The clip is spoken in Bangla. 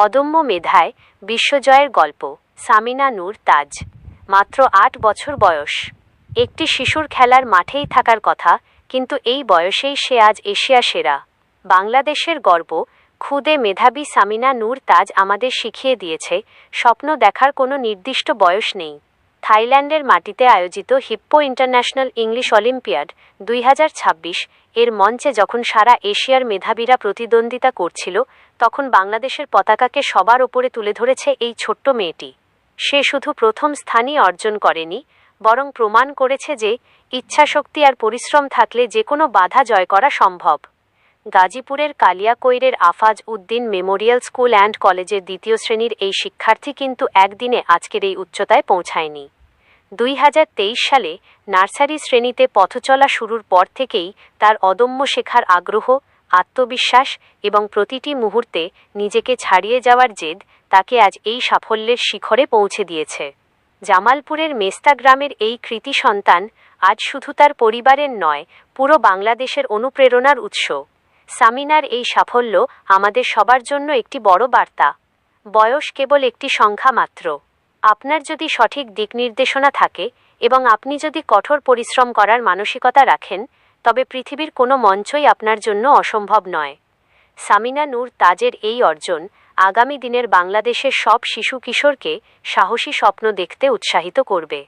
অদম্য মেধায় বিশ্বজয়ের গল্প। সামিনা নূর তাজ, মাত্র ৮ বছর বয়স। একটি শিশুর খেলার মাঠেই থাকার কথা, কিন্তু এই বয়সেই সে আজ এশিয়া সেরা। বাংলাদেশের গর্ব। খুদে মেধাবী সামিনা নূর তাজ আমাদের শিখিয়ে দিয়েছে, স্বপ্ন দেখার কোনো নির্দিষ্ট বয়স নেই। থাইল্যান্ডের মাটিতে আয়োজিত হিপ্পো ইন্টারন্যাশনাল ইংলিশ অলিম্পিয়াড ২০২৬ এর মঞ্চে যখন সারা এশিয়ার মেধাবীরা প্রতিদ্বন্দ্বিতা করছিল, তখন বাংলাদেশের পতাকাকে সবার ওপরে তুলে ধরেছে এই ছোট্ট মেয়েটি। সে শুধু প্রথম স্থানই অর্জন করেনি, বরং প্রমাণ করেছে যে ইচ্ছাশক্তি আর পরিশ্রম থাকলে যে কোনো বাধা জয় করা সম্ভব। গাজীপুরের কালিয়াকৈরের Afaz Uddin memorial school and কলেজের ২য় শ্রেণীর এই শিক্ষার্থী কিন্তু একদিনে আজকের এই উচ্চতায় পৌঁছায়নি। ২০২৩ সালে নার্সারি শ্রেণীতে পথচলা শুরুর পর থেকেই তার অদম্য শেখার আগ্রহ, আত্মবিশ্বাস এবং প্রতিটি মুহূর্তে নিজেকে ছাড়িয়ে যাওয়ার জেদ তাকে আজ এই সাফল্যের শিখরে পৌঁছে দিয়েছে। জামালপুরের মেস্তা গ্রামের এই কৃতি সন্তান আজ শুধু তার পরিবারের নয়, পুরো বাংলাদেশের অনুপ্রেরণার উৎস। সামিনার এই সাফল্য আমাদের সবার জন্য একটি বড় বার্তা। বয়স কেবল একটি সংখ্যা মাত্র। আপনার যদি সঠিক দিকনির্দেশনা থাকে এবং আপনি যদি কঠোর পরিশ্রম করার মানসিকতা রাখেন, তবে পৃথিবীর কোনো মঞ্চই আপনার জন্য অসম্ভব নয়। সামিনা নূর তাজের এই অর্জন আগামী দিনের বাংলাদেশের সব শিশু কিশোরকে সাহসী স্বপ্ন দেখতে উৎসাহিত করবে।